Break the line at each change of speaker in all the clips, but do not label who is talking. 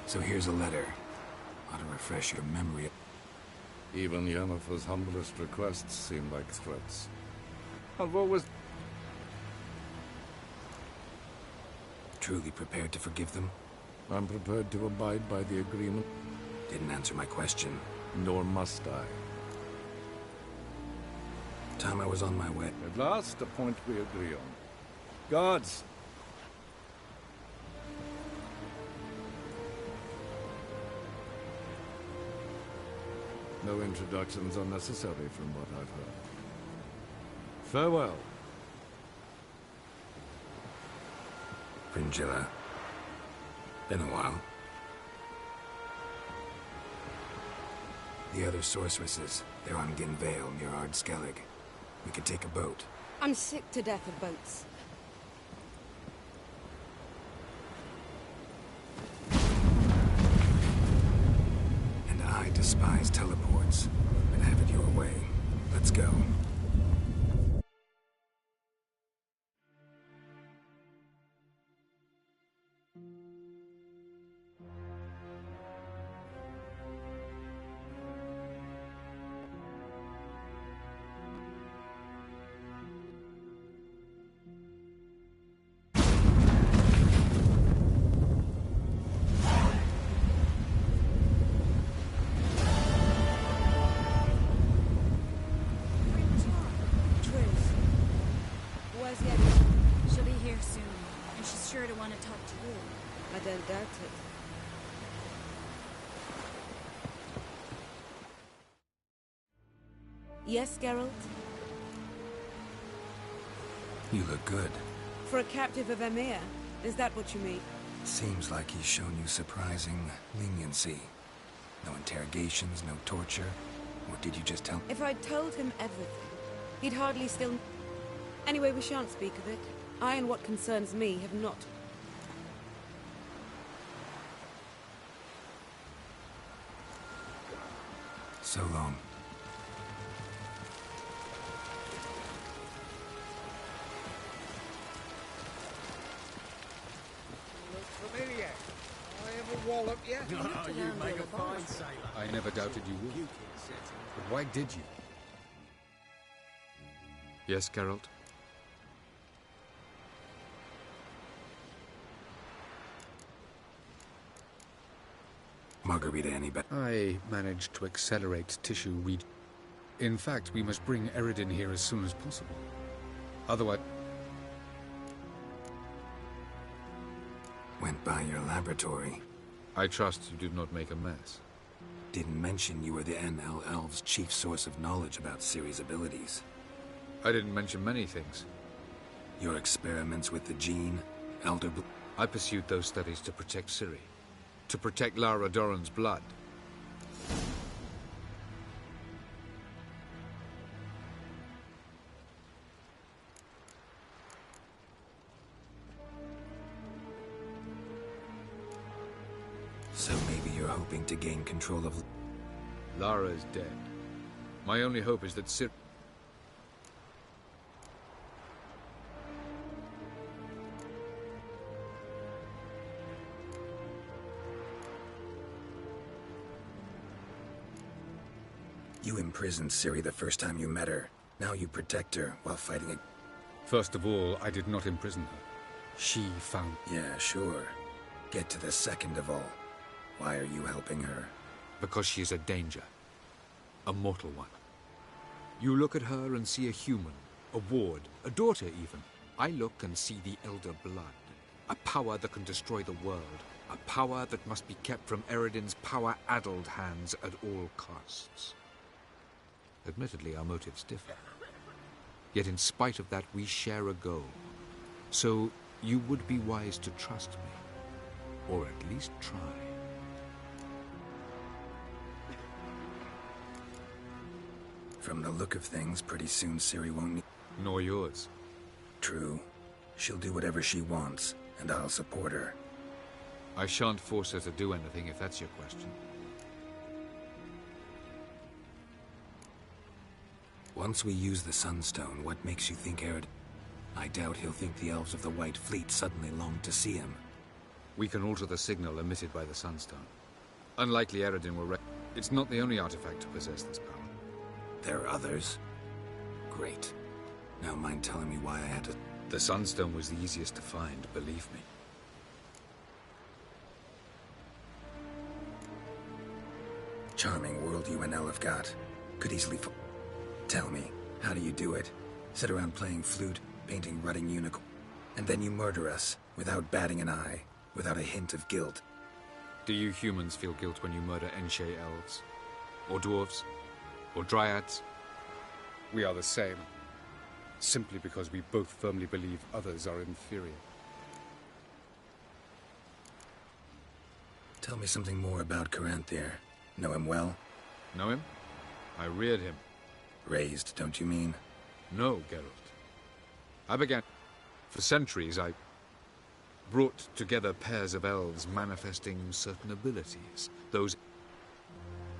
So here's a letter. Ought to refresh your memory.
Even Yennefer's humblest requests seem like threats. I've always...
Truly prepared to forgive them?
I'm prepared to abide by the agreement.
Didn't answer my question.
Nor must I.
Time I was on my way.
At last, a point we agree on. Guards! No introductions are necessary from what I've heard. Farewell.
Fringilla. Been a while. The other sorceresses, they're on Ginvale near Ard-Skellig. We could take a boat.
I'm sick to death of boats.
And I despise teleports, but have it your way. Let's go.
She'll be here soon, and she's sure to want to talk to you.
I don't doubt it. Yes, Geralt?
You look good.
For a captive of Emir, is that what you mean?
Seems like he's shown you surprising leniency. No interrogations, no torture. Or did you just tell...
If I'd told him everything, he'd hardly still... Anyway, we shan't speak of it. I and what concerns me have not...
So long.
Look familiar. I ever wallop you?
Oh, you make a fine sailor.
I never doubted you would. But why did you? Yes, Geralt?
Margarita any better?
I managed to accelerate tissue read. In fact, we must bring Eredin here as soon as possible. Otherwise...
Went by your laboratory.
I trust you did not make a mess.
Didn't mention you were the NL Elves' chief source of knowledge about Ciri's abilities.
I didn't mention many things.
Your experiments with the gene, Elder...
I pursued those studies to protect Ciri. To protect Lara Doran's blood.
So maybe you're hoping to gain control of...
Lara is dead. My only hope is that Ciri...
You imprisoned Ciri the first time you met her. Now you protect her while fighting it.
First of all, I did not imprison her. She found...
Yeah, sure. Get to the second of all. Why are you helping her?
Because she is a danger. A mortal one. You look at her and see a human, a ward, a daughter even. I look and see the Elder Blood. A power that can destroy the world. A power that must be kept from Eredin's power-addled hands at all costs. Admittedly, our motives differ. Yet in spite of that, we share a goal. So, you would be wise to trust me. Or at least try.
From the look of things, pretty soon Ciri won't need...
Nor yours.
True. She'll do whatever she wants, and I'll support her.
I shan't force her to do anything, if that's your question.
Once we use the Sunstone, what makes you think Ered... I doubt he'll think the elves of the White Fleet suddenly longed to see him.
We can alter the signal emitted by the Sunstone. Unlikely Eredin will It's not the only artifact to possess this power.
There are others? Great. Now mind telling me why I had to...
The Sunstone was the easiest to find, believe me.
Charming world you and Elle have got. Could easily Tell me, how do you do it? Sit around playing flute, painting rutting unicorn, and then you murder us, without batting an eye, without a hint of guilt.
Do you humans feel guilt when you murder Enshe elves? Or dwarves? Or dryads?
We are the same. Simply because we both firmly believe others are inferior.
Tell me something more about Caranthir. Know him well?
Know him? I reared him.
Raised, don't you mean?
No, Geralt. I began... For centuries, I brought together pairs of elves manifesting certain abilities. Those...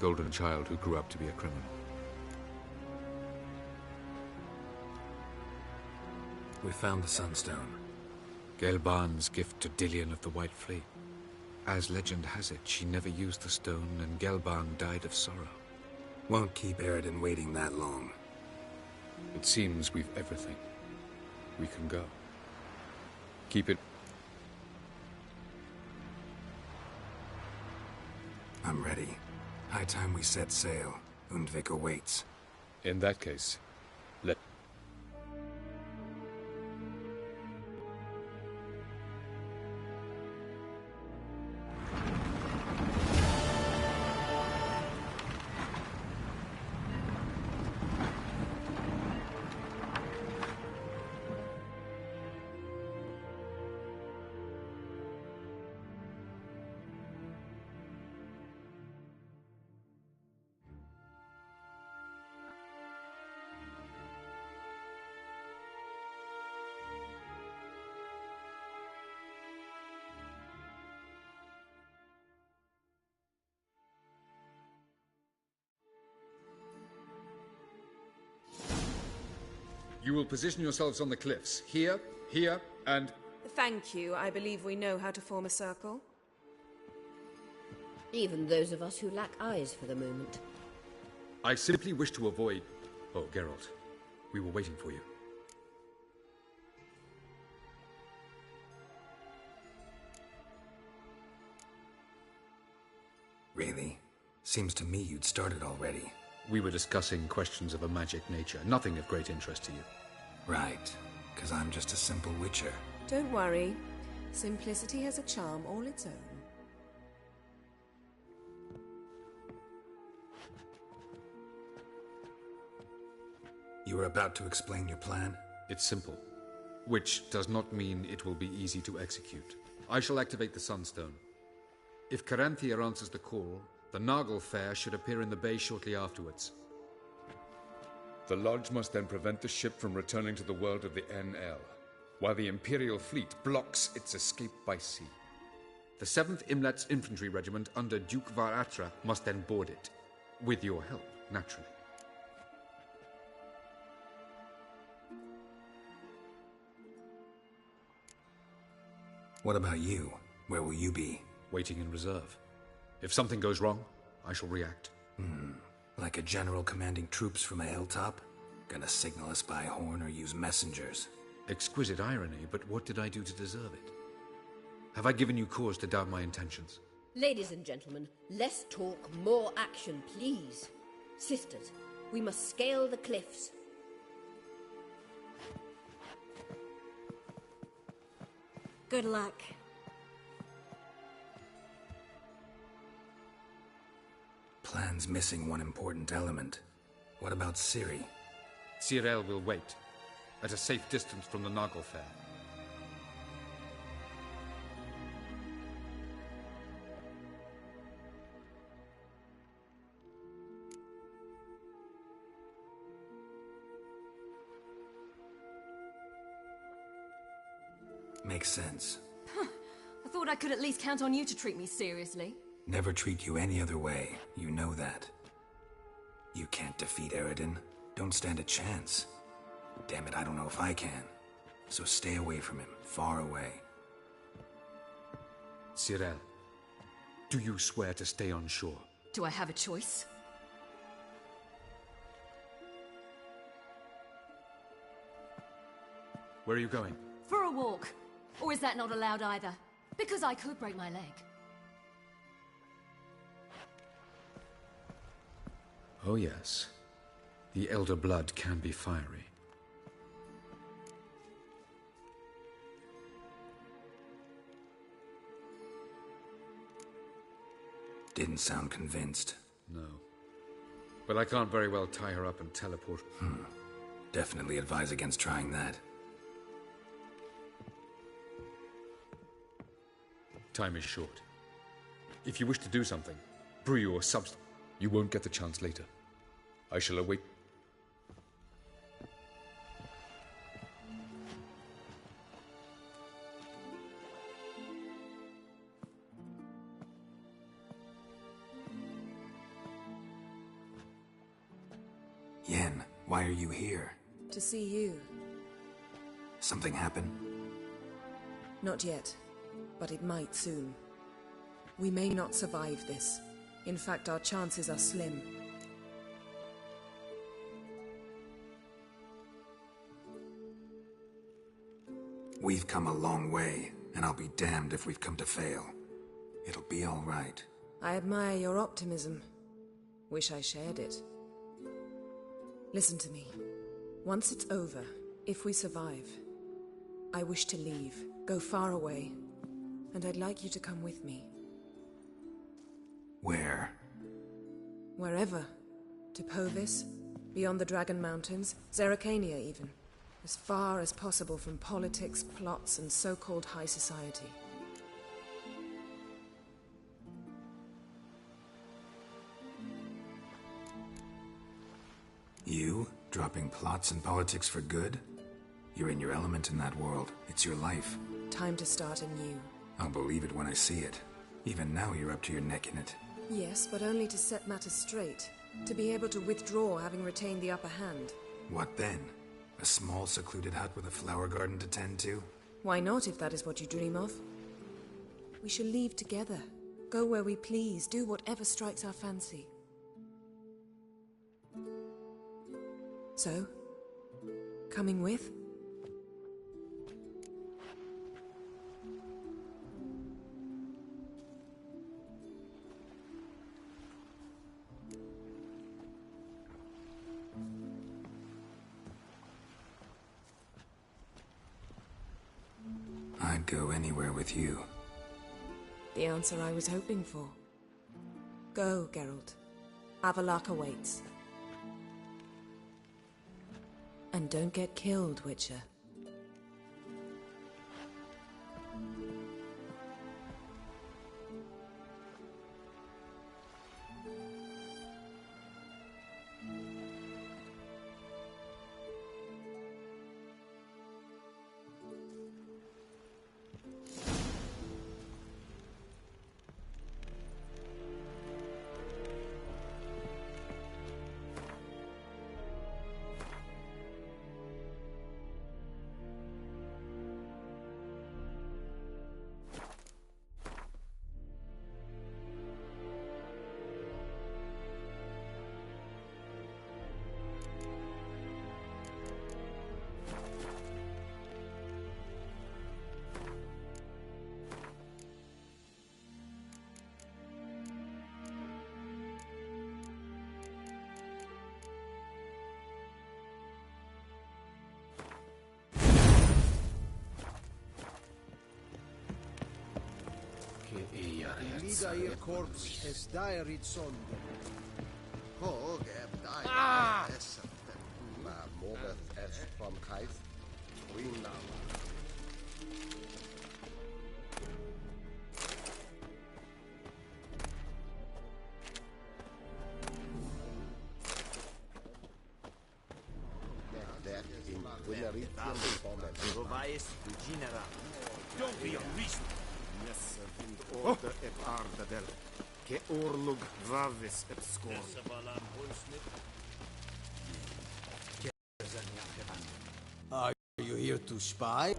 golden child who grew up to be a criminal.
We found the Sunstone.
Gelban's gift to Dillion of the White Fleet. As legend has it, she never used the stone, and Gelban died of sorrow.
Won't keep Eredin waiting that long.
It seems we've everything. We can go. Keep it...
I'm ready. High time we set sail. Undvik awaits.
In that case, let...
You will position yourselves on the cliffs. Here, here, and...
Thank you. I believe we know how to form a circle.
Even those of us who lack eyes for the moment.
I simply wish to avoid... Oh, Geralt. We were waiting for you.
Really? Seems to me you'd started already.
We were discussing questions of a magic nature, nothing of great interest to you.
Right, because I'm just a simple witcher.
Don't worry. Simplicity has a charm all its own.
You were about to explain your plan?
It's simple, which does not mean it will be easy to execute. I shall activate the Sunstone. If Caranthir answers the call, the Nagel Fair should appear in the bay shortly afterwards.
The Lodge must then prevent the ship from returning to the world of the NL, while the Imperial fleet blocks its escape by sea.
The 7th Imlet's Infantry Regiment under Duke Varatra must then board it. With your help, naturally.
What about you? Where will you be?
Waiting in reserve. If something goes wrong, I shall react.
Like a general commanding troops from a hilltop? Gonna signal us by horn or use messengers?
Exquisite irony, but what did I do to deserve it? Have I given you cause to doubt my intentions?
Ladies and gentlemen, less talk, more action, please. Sisters, we must scale the cliffs.
Good luck.
Plan's missing one important element. What about Ciri?
Cyril will wait, at a safe distance from the Nagel Fair.
Makes sense.
I thought I could at least count on you to treat me seriously.
Never treat you any other way. You know that. You can't defeat Eredin. Don't stand a chance. Damn it, I don't know if I can. So stay away from him. Far away.
Cyril, do you swear to stay on shore?
Do I have a choice?
Where are you going?
For a walk. Or is that not allowed either? Because I could break my leg.
Oh yes. The Elder Blood can be fiery.
Didn't sound convinced.
No. But I can't very well tie her up and teleport.
Definitely advise against trying that.
Time is short. If you wish to do something, brew your substance. You won't get the chance later. I shall await.
Yen, why are you here?
To see you.
Something happen?
Not yet, but it might soon. We may not survive this. In fact, our chances are slim.
We've come a long way, and I'll be damned if we've come to fail. It'll be all right.
I admire your optimism. Wish I shared it. Listen to me. Once it's over, if we survive, I wish to leave, go far away, and I'd like you to come with me.
Where?
Wherever. To Povis, beyond the Dragon Mountains, Zeracania even. As far as possible from politics, plots, and so-called high society.
You? Dropping plots and politics for good? You're in your element in that world. It's your life.
Time to start anew.
I'll believe it when I see it. Even now you're up to your neck in it.
Yes, but only to set matters straight. To be able to withdraw having retained the upper hand.
What then? A small secluded hut with a flower garden to tend to?
Why not, if that is what you dream of? We shall leave together. Go where we please, do whatever strikes our fancy. So, coming with?
I'd go anywhere with you.
The answer I was hoping for. Go, Geralt. Avalok awaits. And don't get killed, Witcher.
Lida ihr Korps es dairit sonde.
Ma moget es from Kaith.
Don't be unreasonable.
Order et ardadel. Ke orlug vavis et scorn.
Are you here to spy?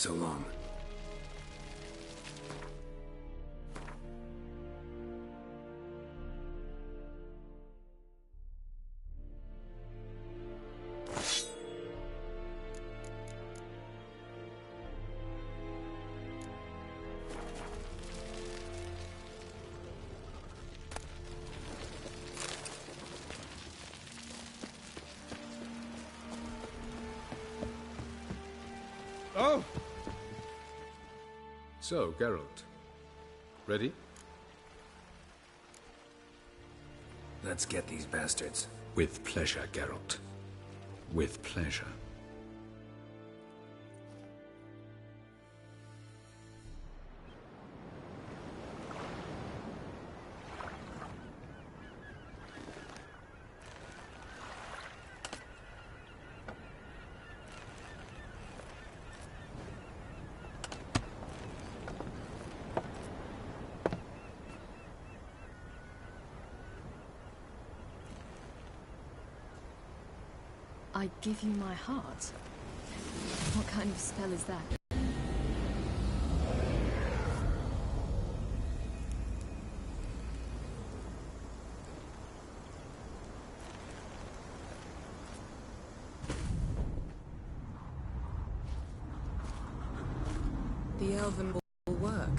So long.
Oh!
So, Geralt. Ready?
Let's get these bastards.
With pleasure, Geralt. With pleasure.
I give you my heart? What kind of spell is that?
The elven ball worked.